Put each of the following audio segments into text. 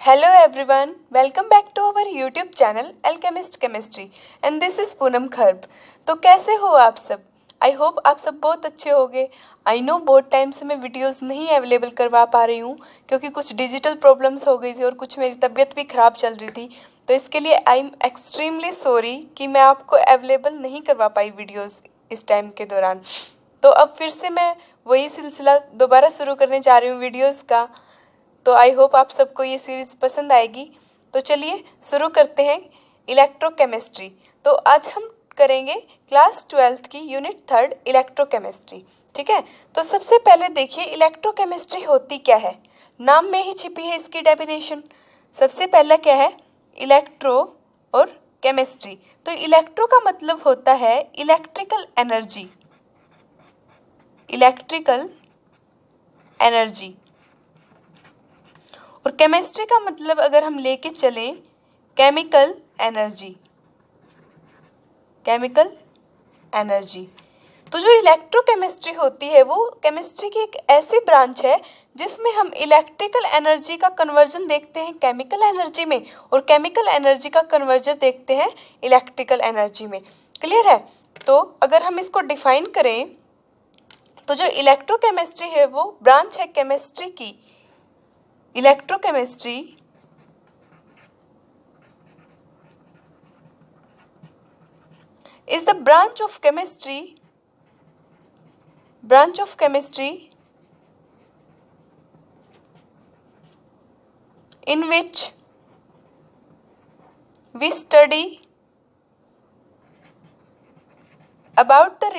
Hello everyone, welcome back to our YouTube channel Alchemist Chemistry and this is Poonam Kharb. तो कैसे हो आप सब? आई होप आप सब बहुत अच्छे होंगे। आई नो बहुत टाइम से मैं वीडियोस नहीं अवेलेबल करवा पा रही हूँ क्योंकि कुछ डिजिटल प्रॉब्लम्स हो गई थी और कुछ मेरी तबीयत भी ख़राब चल रही थी। तो इसके लिए आई एम एक्सट्रीमली सॉरी कि मैं आपको अवेलेबल नहीं करवा पाई वीडियोज़ इस टाइम के दौरान। तो अब फिर से मैं वही सिलसिला दोबारा शुरू करने जा रही हूँ वीडियोज़ का। तो आई होप आप सबको ये सीरीज़ पसंद आएगी। तो चलिए शुरू करते हैं इलेक्ट्रोकेमिस्ट्री। तो आज हम करेंगे क्लास 12th की यूनिट 3 इलेक्ट्रोकेमिस्ट्री। ठीक है, तो सबसे पहले देखिए इलेक्ट्रोकेमिस्ट्री होती क्या है। नाम में ही छिपी है इसकी डेफिनेशन। सबसे पहला क्या है, इलेक्ट्रो और केमिस्ट्री। तो इलेक्ट्रो का मतलब होता है इलेक्ट्रिकल एनर्जी, इलेक्ट्रिकल एनर्जी। और केमिस्ट्री का मतलब अगर हम लेके चलें केमिकल एनर्जी, केमिकल एनर्जी। तो जो इलेक्ट्रोकेमिस्ट्री होती है वो केमिस्ट्री की एक ऐसी ब्रांच है जिसमें हम इलेक्ट्रिकल एनर्जी का कन्वर्जन देखते हैं केमिकल एनर्जी में और केमिकल एनर्जी का कन्वर्जन देखते हैं इलेक्ट्रिकल एनर्जी में। क्लियर है? तो अगर हम इसको डिफाइन करें तो जो इलेक्ट्रोकेमिस्ट्री है वो ब्रांच है केमिस्ट्री की। Electrochemistry is the branch of chemistry in which we study about the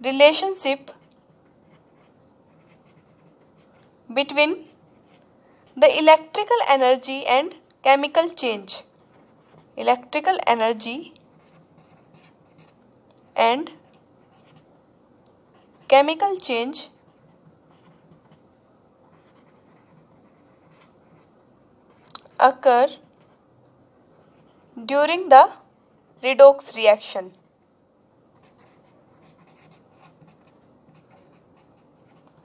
relationship between the electrical energy and chemical change, electrical energy and chemical change occur during the redox reaction।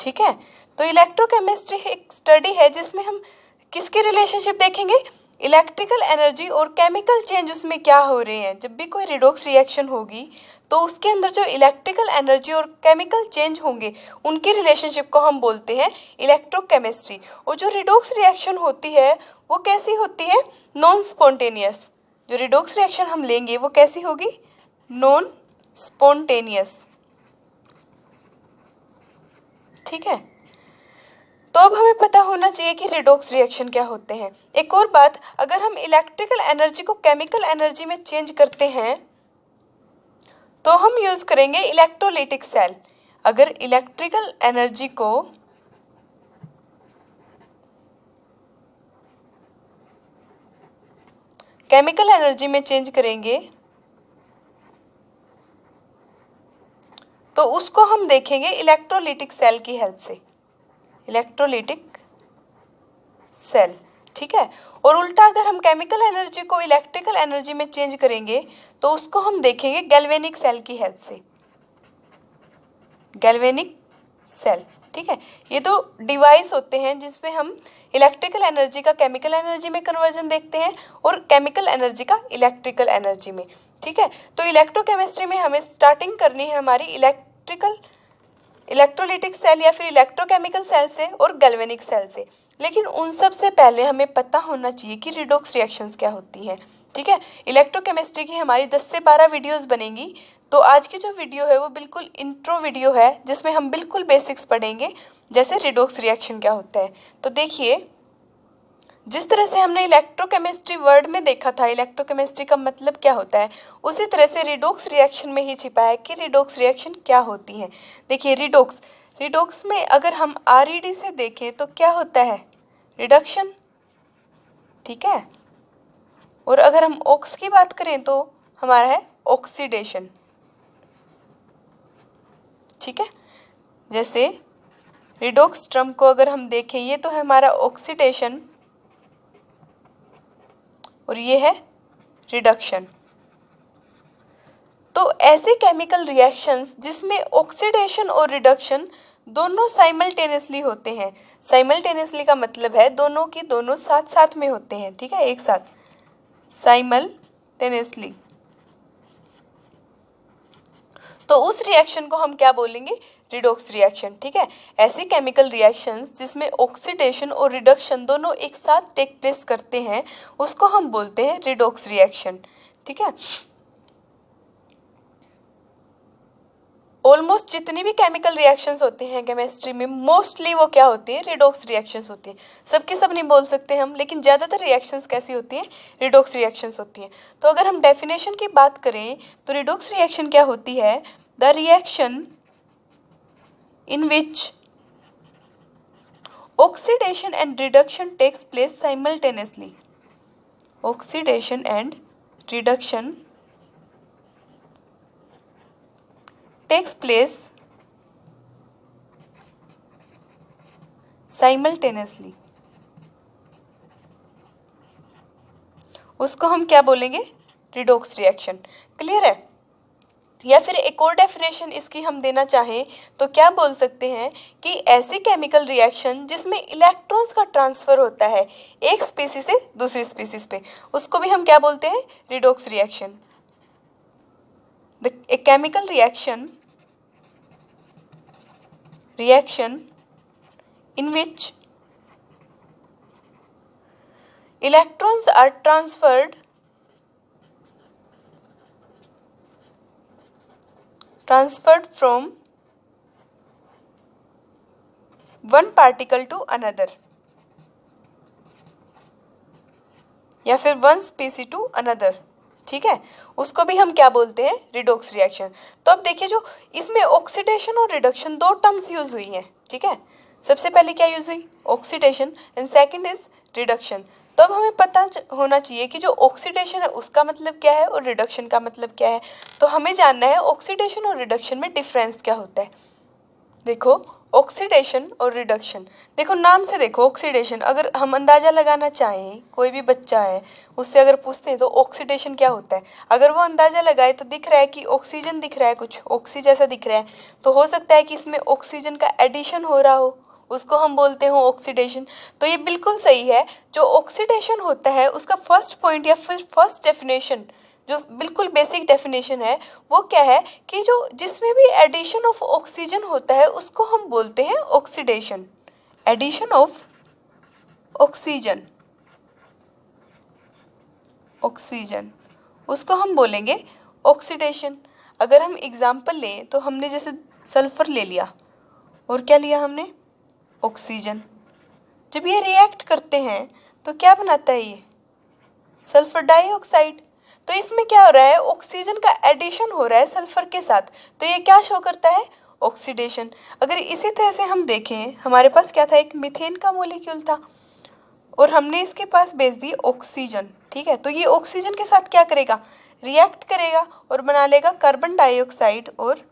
ठीक है, तो electrochemistry एक study है जिसमें हम किसके relationship देखेंगे, electrical energy और केमिकल चेंज उसमें क्या हो रहे हैं। जब भी कोई रिडॉक्स रिएक्शन होगी तो उसके अंदर जो इलेक्ट्रिकल एनर्जी और केमिकल चेंज होंगे उनकी रिलेशनशिप को हम बोलते हैं इलेक्ट्रोकेमिस्ट्री। और जो रिडॉक्स रिएक्शन होती है वो कैसी होती है, नॉन स्पॉन्टेनियस। जो रिडॉक्स रिएक्शन हम लेंगे वो कैसी होगी, नॉन स्पॉन्टेनियस। ठीक है, तो अब हमें पता होना चाहिए कि रिडॉक्स रिएक्शन क्या होते हैं। एक और बात, अगर हम इलेक्ट्रिकल एनर्जी को केमिकल एनर्जी में चेंज करते हैं तो हम यूज करेंगे इलेक्ट्रोलिटिक सेल। अगर इलेक्ट्रिकल एनर्जी को केमिकल एनर्जी में चेंज करेंगे तो उसको हम देखेंगे इलेक्ट्रोलिटिक सेल की हेल्प से, इलेक्ट्रोलिटिक सेल। ठीक है, और उल्टा अगर हम केमिकल एनर्जी को इलेक्ट्रिकल एनर्जी में चेंज करेंगे तो उसको हम देखेंगे गैल्वेनिक सेल की हेल्प से, गैल्वेनिक सेल। ठीक है, ये दो डिवाइस होते हैं जिसमें हम इलेक्ट्रिकल एनर्जी का केमिकल एनर्जी में कन्वर्जन देखते हैं और केमिकल एनर्जी का इलेक्ट्रिकल एनर्जी में। ठीक है, तो इलेक्ट्रोकेमिस्ट्री में हमें स्टार्टिंग करनी है हमारी इलेक्ट्रोलिटिक सेल या फिर इलेक्ट्रोकेमिकल सेल से और गैल्वेनिक सेल से। लेकिन उन सब से पहले हमें पता होना चाहिए कि रिडॉक्स रिएक्शंस क्या होती हैं। ठीक है, इलेक्ट्रोकेमिस्ट्री की हमारी 10 से 12 वीडियोस बनेंगी। तो आज की जो वीडियो है वो बिल्कुल इंट्रो वीडियो है जिसमें हम बिल्कुल बेसिक्स पढ़ेंगे, जैसे रिडॉक्स रिएक्शन क्या होता है। तो देखिए, जिस तरह से हमने इलेक्ट्रोकेमिस्ट्री वर्ड में देखा था इलेक्ट्रोकेमिस्ट्री का मतलब क्या होता है, उसी तरह से रिडॉक्स रिएक्शन में ही छिपा है कि रिडॉक्स रिएक्शन क्या होती हैं। देखिए रिडॉक्स में अगर हम RED से देखें तो क्या होता है, रिडक्शन। ठीक है, और अगर हम ऑक्स की बात करें तो हमारा है ऑक्सीडेशन। ठीक है, जैसे रिडॉक्स टर्म को अगर हम देखें ये तो है हमारा ऑक्सीडेशन और ये है रिडक्शन। तो ऐसे केमिकल रिएक्शंस जिसमें ऑक्सीडेशन और रिडक्शन दोनों साइमल्टेनियसली होते हैं। साइमल्टेनियसली का मतलब है दोनों की दोनों साथ साथ में होते हैं, ठीक है, एक साथ, साइमल्टेनियसली। तो उस रिएक्शन को हम क्या बोलेंगे? रिडॉक्स रिएक्शन, ठीक है। ऐसे केमिकल रिएक्शंस जिसमें ऑक्सीडेशन और रिडक्शन दोनों एक साथ टेक प्लेस करते हैं उसको हम बोलते हैं रिडॉक्स रिएक्शन, ठीक है। ऑलमोस्ट जितनी भी केमिकल रिएक्शंस होती हैं केमिस्ट्री में, मोस्टली वो क्या होती है? रिडॉक्स रिएक्शंस होती हैं। सबकी सब नहीं बोल सकते हम, लेकिन ज़्यादातर रिएक्शंस कैसी होती हैं? रिडॉक्स रिएक्शंस होती हैं। तो अगर हम डेफिनेशन की बात करें तो रिडॉक्स रिएक्शन क्या होती है? The reaction in which oxidation and reduction takes place simultaneously. Oxidation and reduction takes place simultaneously. उसको हम क्या बोलेंगे? Redox reaction. क्लियर है? या फिर एक और डेफिनेशन इसकी हम देना चाहें तो क्या बोल सकते हैं कि ऐसी केमिकल रिएक्शन जिसमें इलेक्ट्रॉन्स का ट्रांसफर होता है एक स्पीसीज से दूसरी स्पीसीज पे, उसको भी हम क्या बोलते हैं? Redox reaction. A chemical reaction in which electrons are transferred from one particle to another या फिर वन स्पीसी टू अनदर, ठीक है, उसको भी हम क्या बोलते हैं? Redox reaction. तो अब देखिए, जो इसमें ऑक्सीडेशन और रिडक्शन दो टर्म्स यूज हुई हैं, ठीक है। सबसे पहले क्या यूज हुई? Oxidation, and second is reduction. तो अब हमें पता होना चाहिए कि जो ऑक्सीडेशन है उसका मतलब क्या है और रिडक्शन का मतलब क्या है। तो हमें जानना है ऑक्सीडेशन और रिडक्शन में डिफरेंस क्या होता है। देखो, ऑक्सीडेशन और रिडक्शन, देखो नाम से देखो, ऑक्सीडेशन अगर हम अंदाज़ा लगाना चाहें, कोई भी बच्चा है उससे अगर पूछते हैं तो ऑक्सीडेशन क्या होता है, अगर वो अंदाज़ा लगाए तो दिख रहा है कि ऑक्सीजन दिख रहा है, कुछ ऑक्सी जैसा दिख रहा है, तो हो सकता है कि इसमें ऑक्सीजन का एडिशन हो रहा हो, उसको हम बोलते हो ऑक्सीडेशन। तो ये बिल्कुल सही है। जो ऑक्सीडेशन होता है उसका फर्स्ट पॉइंट या फिर फर्स्ट डेफिनेशन, जो बिल्कुल बेसिक डेफिनेशन है, वो क्या है कि जो जिसमें भी एडिशन ऑफ ऑक्सीजन होता है उसको हम बोलते हैं ऑक्सीडेशन। एडिशन ऑफ ऑक्सीजन, उसको हम बोलेंगे ऑक्सीडेशन। अगर हम एग्जाम्पल लें तो हमने जैसे सल्फर ले लिया और क्या लिया हमने? ऑक्सीजन। जब ये रिएक्ट करते हैं तो क्या बनाता है? ये सल्फर डाइऑक्साइड। तो इसमें क्या हो रहा है? ऑक्सीजन का एडिशन हो रहा है सल्फर के साथ, तो ये क्या शो करता है? ऑक्सीडेशन। अगर इसी तरह से हम देखें, हमारे पास क्या था? एक मीथेन का मॉलिक्यूल था और हमने इसके पास भेज दी ऑक्सीजन, ठीक है। तो ये ऑक्सीजन के साथ क्या करेगा? रिएक्ट करेगा और बना लेगा कार्बन डाइऑक्साइड और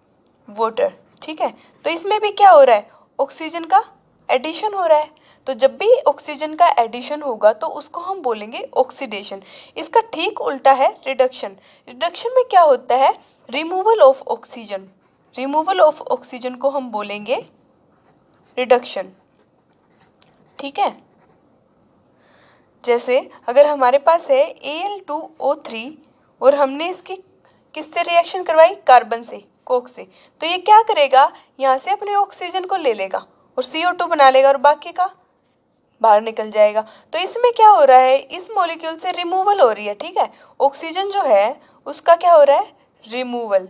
वाटर, ठीक है। तो इसमें भी क्या हो रहा है? ऑक्सीजन का एडिशन हो रहा है। तो जब भी ऑक्सीजन का एडिशन होगा तो उसको हम बोलेंगे ऑक्सीडेशन। इसका ठीक उल्टा है रिडक्शन। रिडक्शन में क्या होता है? Removal of oxygen. Removal of oxygen को हम बोलेंगे रिडक्शन, ठीक है। जैसे अगर हमारे पास है Al2O3 और हमने इसकी किससे रिएक्शन करवाई? कार्बन से, कोक से, तो ये क्या करेगा? यहाँ से अपने ऑक्सीजन को ले लेगा और CO2 बना लेगा और बाकी का बाहर निकल जाएगा। तो इसमें क्या हो रहा है? इस मॉलिक्यूल से रिमूवल हो रही है, ठीक है। ऑक्सीजन जो है उसका क्या हो रहा है? रिमूवल।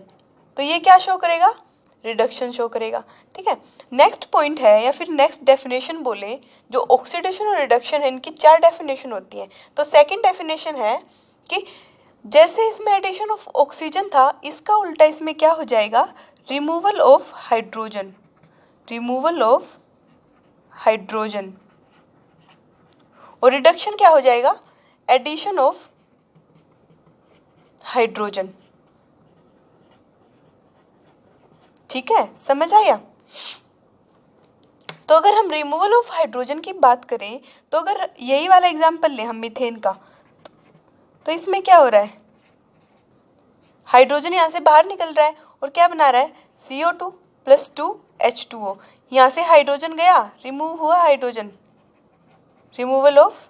तो ये क्या शो करेगा? रिडक्शन शो करेगा, ठीक है। नेक्स्ट पॉइंट है या फिर नेक्स्ट डेफिनेशन बोले, जो ऑक्सीडेशन और रिडक्शन है, इनकी 4 डेफिनेशन होती है। तो सेकंड डेफिनेशन है कि जैसे इसमें एडिशन ऑफ ऑक्सीजन था, इसका उल्टा इसमें क्या हो जाएगा? Removal of hydrogen. Removal of hydrogen. और रिडक्शन क्या हो जाएगा? एडिशन ऑफ हाइड्रोजन, ठीक है, समझ आया? तो अगर हम रिमूवल ऑफ हाइड्रोजन की बात करें तो अगर यही वाला एग्जांपल लें हम मीथेन का, तो इसमें क्या हो रहा है? हाइड्रोजन यहाँ से बाहर निकल रहा है और क्या बना रहा है? CO2 + 2 H2O, यहाँ से हाइड्रोजन गया, रिमूव हुआ हाइड्रोजन, रिमूवल ऑफ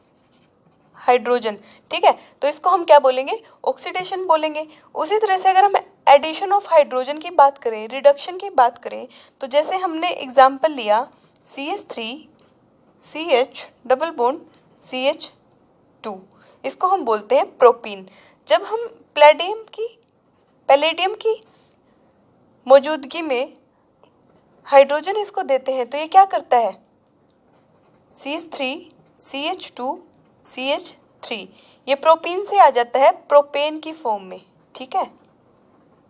हाइड्रोजन, ठीक है। तो इसको हम क्या बोलेंगे, ऑक्सीडेशन बोलेंगे। उसी तरह से अगर हम एडिशन ऑफ हाइड्रोजन की बात करें, रिडक्शन की बात करें, तो जैसे हमने एग्जाम्पल लिया CH3CH डबल बॉन्ड CH2, इसको हम बोलते हैं प्रोपीन। जब हम पैलेडियम की मौजूदगी में हाइड्रोजन इसको देते हैं तो ये क्या करता है, CH3CH2CH3, ये प्रोपीन से आ जाता है प्रोपेन की फॉर्म में, ठीक है।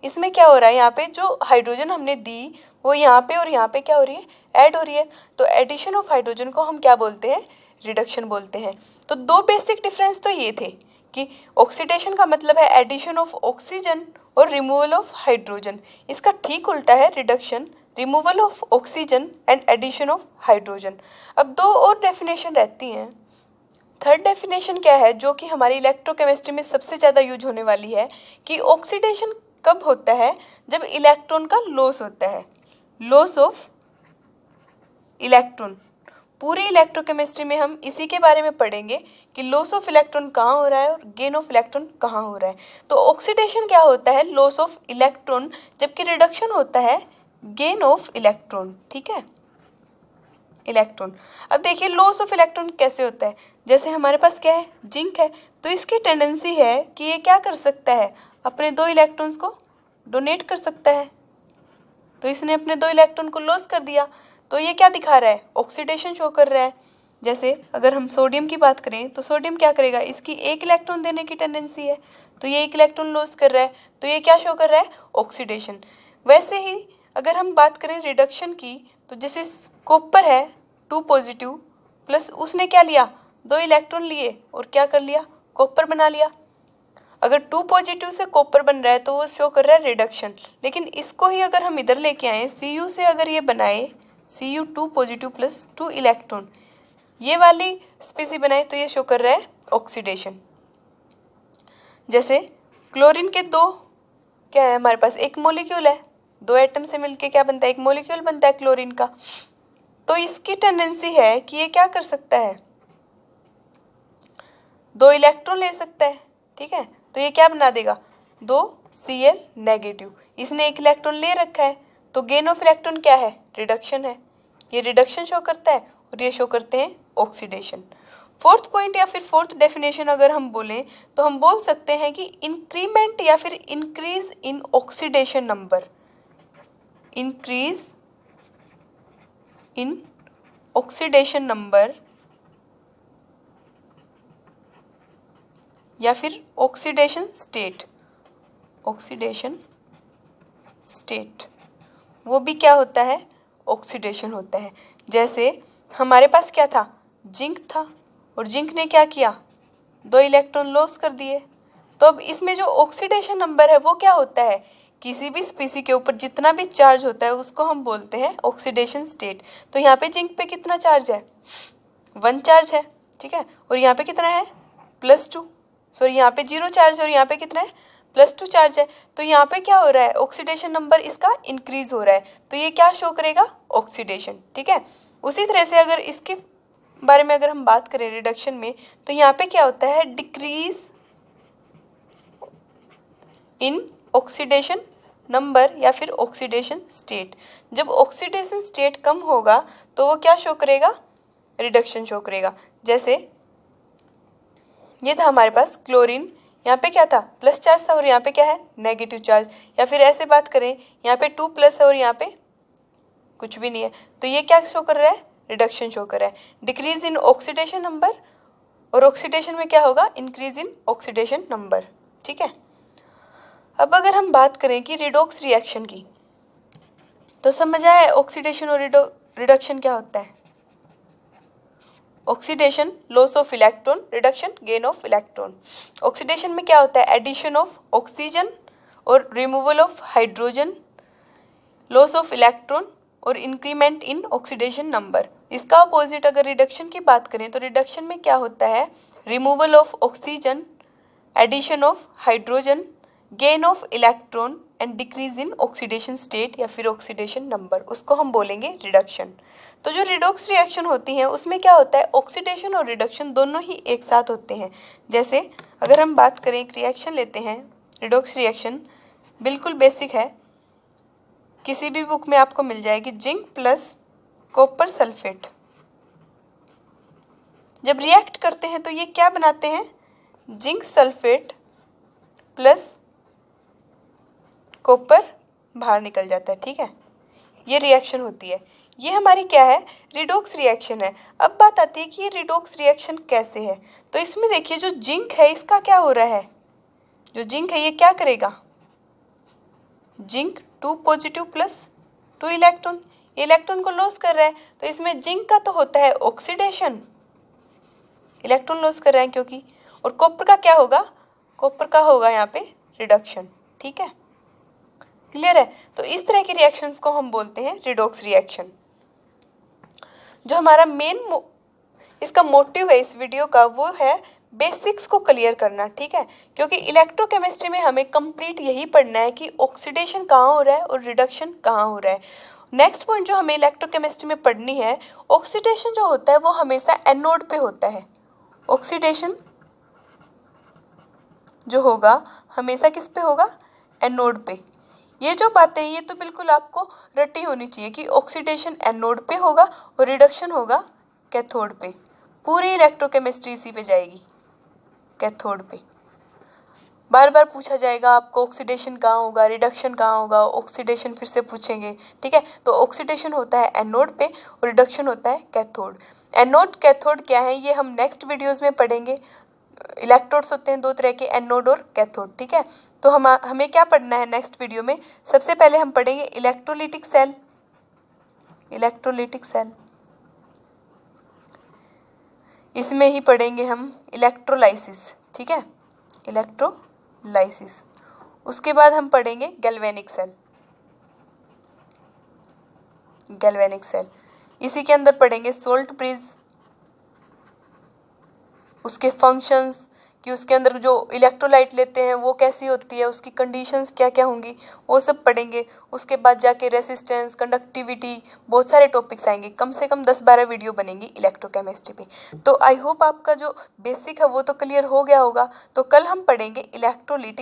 इसमें क्या हो रहा है, यहाँ पे जो हाइड्रोजन हमने दी वो यहाँ पे और यहाँ पे क्या हो रही है, ऐड हो रही है। तो एडिशन ऑफ हाइड्रोजन को हम क्या बोलते हैं, रिडक्शन बोलते हैं। तो दो बेसिक डिफरेंस तो ये थे कि ऑक्सीडेशन का मतलब है एडिशन ऑफ ऑक्सीजन और रिमूवल ऑफ हाइड्रोजन। इसका ठीक उल्टा है reduction, removal of oxygen and addition of hydrogen. अब दो और डेफिनेशन रहती हैं। थर्ड डेफिनेशन क्या है, जो कि हमारी इलेक्ट्रोकेमिस्ट्री में सबसे ज़्यादा यूज होने वाली है, कि ऑक्सीडेशन कब होता है, जब इलेक्ट्रॉन का लॉस होता है, लॉस ऑफ इलेक्ट्रॉन। पूरी इलेक्ट्रोकेमिस्ट्री में हम इसी के बारे में पढ़ेंगे कि लॉस ऑफ इलेक्ट्रॉन कहाँ हो रहा है और गेन ऑफ इलेक्ट्रॉन कहाँ हो रहा है। तो ऑक्सीडेशन क्या होता है, लॉस ऑफ इलेक्ट्रॉन, जबकि रिडक्शन होता है गेन ऑफ इलेक्ट्रॉन, ठीक है, इलेक्ट्रॉन। अब देखिए लॉस ऑफ इलेक्ट्रॉन कैसे होता है, जैसे हमारे पास क्या है, जिंक है, तो इसकी टेंडेंसी है कि ये क्या कर सकता है, अपने 2 इलेक्ट्रॉन्स को डोनेट कर सकता है। तो इसने अपने 2 इलेक्ट्रॉन को लॉस कर दिया, तो ये क्या दिखा रहा है, ऑक्सीडेशन शो कर रहा है। जैसे अगर हम सोडियम की बात करें तो सोडियम क्या करेगा, इसकी 1 इलेक्ट्रॉन देने की टेंडेंसी है, तो ये 1 इलेक्ट्रॉन लॉस कर रहा है, तो ये क्या शो कर रहा है, ऑक्सीडेशन। वैसे ही अगर हम बात करें रिडक्शन की, तो जैसे कॉपर है 2 पॉजिटिव प्लस उसने क्या लिया, 2 इलेक्ट्रॉन लिए और क्या कर लिया, कॉपर बना लिया। अगर 2 पॉजिटिव से कॉपर बन रहा है तो वो शो कर रहा है रिडक्शन। लेकिन इसको ही अगर हम इधर लेके आए, Cu से अगर ये बनाए, Cu 2 पॉजिटिव प्लस 2 इलेक्ट्रॉन, ये वाली स्पीसी बनाए, तो ये शो कर रहा है ऑक्सीडेशन। जैसे क्लोरीन के 2 क्या है हमारे पास, एक मॉलिक्यूल है, 2 एटम से मिलके क्या बनता है, एक मॉलिक्यूल बनता है क्लोरीन का। तो इसकी टेंडेंसी है कि ये क्या कर सकता है, 2 इलेक्ट्रॉन ले सकता है, ठीक है। तो ये क्या बना देगा, 2 Cl नेगेटिव, इसने 1 इलेक्ट्रॉन ले रखा है, तो गेन ऑफ इलेक्ट्रॉन क्या है, रिडक्शन है। ये रिडक्शन शो करता है और ये शो करते हैं ऑक्सीडेशन। फोर्थ पॉइंट या फिर फोर्थ डेफिनेशन अगर हम बोलें तो हम बोल सकते हैं कि इंक्रीमेंट या फिर increase in oxidation number, increase in oxidation number या फिर ऑक्सीडेशन स्टेट, ऑक्सीडेशन स्टेट, वो भी क्या होता है, ऑक्सीडेशन होता है। जैसे हमारे पास क्या था, जिंक था, और जिंक ने क्या किया, 2 इलेक्ट्रॉन लॉस कर दिए। तो अब इसमें जो ऑक्सीडेशन नंबर है वो क्या होता है, किसी भी स्पीसी के ऊपर जितना भी चार्ज होता है उसको हम बोलते हैं ऑक्सीडेशन स्टेट। तो यहाँ पे जिंक पे कितना चार्ज है, 1 चार्ज है, ठीक है, और यहाँ पे कितना है, +2, सॉरी यहाँ पे 0 चार्ज और यहाँ पे कितना है, +2 चार्ज है। तो यहाँ पे क्या हो रहा है, ऑक्सीडेशन नंबर इसका इंक्रीज हो रहा है, तो ये क्या शो करेगा, ऑक्सीडेशन, ठीक है। उसी तरह से अगर इसके बारे में अगर हम बात करें रिडक्शन में, तो यहाँ पे क्या होता है, डिक्रीज इन ऑक्सीडेशन नंबर या फिर ऑक्सीडेशन स्टेट। जब ऑक्सीडेशन स्टेट कम होगा तो वो क्या शो करेगा, रिडक्शन शो करेगा। जैसे ये था हमारे पास क्लोरीन, यहाँ पे क्या था, प्लस चार्ज था और यहाँ पे क्या है, नेगेटिव चार्ज। या फिर ऐसे बात करें, यहाँ पे 2 प्लस है और यहाँ पे कुछ भी नहीं है, तो ये क्या शो कर रहा है, रिडक्शन शो कर रहा है, डिक्रीज इन ऑक्सीडेशन नंबर। और ऑक्सीडेशन में क्या होगा, इंक्रीज इन ऑक्सीडेशन नंबर, ठीक है। अब अगर हम बात करें कि रिडॉक्स रिएक्शन की, तो समझ आया ऑक्सीडेशन और रिडक्शन क्या होता है। Oxidation loss of electron, reduction gain of electron. Oxidation में क्या होता है, एडिशन ऑफ ऑक्सीजन और removal of hydrogen, loss of electron और इंक्रीमेंट इन ऑक्सीडेशन नंबर। इसका अपोजिट अगर रिडक्शन की बात करें तो रिडक्शन में क्या होता है, removal of oxygen, addition of hydrogen, gain of electron and decrease in oxidation state या फिर ऑक्सीडेशन नंबर, उसको हम बोलेंगे रिडक्शन। तो जो रिडॉक्स रिएक्शन होती है उसमें क्या होता है, ऑक्सीडेशन और रिडक्शन दोनों ही एक साथ होते हैं। जैसे अगर हम बात करें, एक रिएक्शन लेते हैं, रिडॉक्स रिएक्शन बिल्कुल बेसिक है, किसी भी बुक में आपको मिल जाएगी, जिंक प्लस कॉपर सल्फेट। जब रिएक्ट करते हैं तो ये क्या बनाते हैं, जिंक सल्फेट प्लस कॉपर बाहर निकल जाता है, ठीक है, ये रिएक्शन होती है। ये हमारी क्या है, रिडॉक्स रिएक्शन है। अब बात आती है कि ये रिडॉक्स रिएक्शन कैसे है। तो इसमें देखिए जो जिंक है इसका क्या हो रहा है, जो जिंक है ये क्या करेगा, zinc 2 positive plus 2 electron, electron को लॉस कर रहा है, तो इसमें जिंक का तो होता है ऑक्सीडेशन, इलेक्ट्रॉन लॉस कर रहे हैं क्योंकि, और कॉपर का क्या होगा, कॉपर का होगा यहाँ पे रिडक्शन, ठीक है, क्लियर है। तो इस तरह की रिएक्शंस को हम बोलते हैं रिडॉक्स रिएक्शन। जो हमारा मेन इसका मोटिव है इस वीडियो का, वो है बेसिक्स को क्लियर करना, ठीक है, क्योंकि इलेक्ट्रोकेमिस्ट्री में हमें कंप्लीट यही पढ़ना है कि ऑक्सीडेशन कहाँ हो रहा है और रिडक्शन कहाँ हो रहा है। नेक्स्ट पॉइंट जो हमें इलेक्ट्रोकेमिस्ट्री में पढ़नी है, ऑक्सीडेशन जो होता है वो हमेशा एनोड पे होता है, ऑक्सीडेशन जो होगा हमेशा किस पे होगा, एनोड पे। ये जो बातें हैं ये तो बिल्कुल आपको रटी होनी चाहिए कि ऑक्सीडेशन एनोड पे होगा और रिडक्शन होगा कैथोड पे। पूरी इलेक्ट्रोकेमिस्ट्री इसी पे जाएगी, कैथोड पे। बार बार पूछा जाएगा आपको ऑक्सीडेशन कहाँ होगा, रिडक्शन कहाँ होगा, ऑक्सीडेशन फिर से पूछेंगे, ठीक है। तो ऑक्सीडेशन होता है एनोड पे और रिडक्शन होता है कैथोड। एनोड कैथोड क्या है ये हम नेक्स्ट वीडियोस में पढ़ेंगे। इलेक्ट्रोड्स होते हैं दो तरह के, एनोड और कैथोड, ठीक है। तो हमें क्या पढ़ना है नेक्स्ट वीडियो में, सबसे पहले हम पढ़ेंगे इलेक्ट्रोलिटिक सेल, इलेक्ट्रोलिटिक सेल, इसमें ही पढ़ेंगे हम इलेक्ट्रोलाइसिस, ठीक है, इलेक्ट्रोलाइसिस। उसके बाद हम पढ़ेंगे गैल्वेनिक सेल, गैल्वेनिक सेल, इसी के अंदर पढ़ेंगे सोल्ट ब्रिज, उसके फंक्शंस, कि उसके अंदर जो इलेक्ट्रोलाइट लेते हैं वो कैसी होती है, उसकी कंडीशंस क्या क्या होंगी, वो सब पढ़ेंगे। उसके बाद जाके रेसिस्टेंस, कंडक्टिविटी, बहुत सारे टॉपिक्स आएंगे, कम से कम 10-12 वीडियो बनेंगी इलेक्ट्रोकेमिस्ट्री पे। तो आई होप आपका जो बेसिक है वो तो क्लियर हो गया होगा। तो कल हम पढ़ेंगे इलेक्ट्रोलिटिक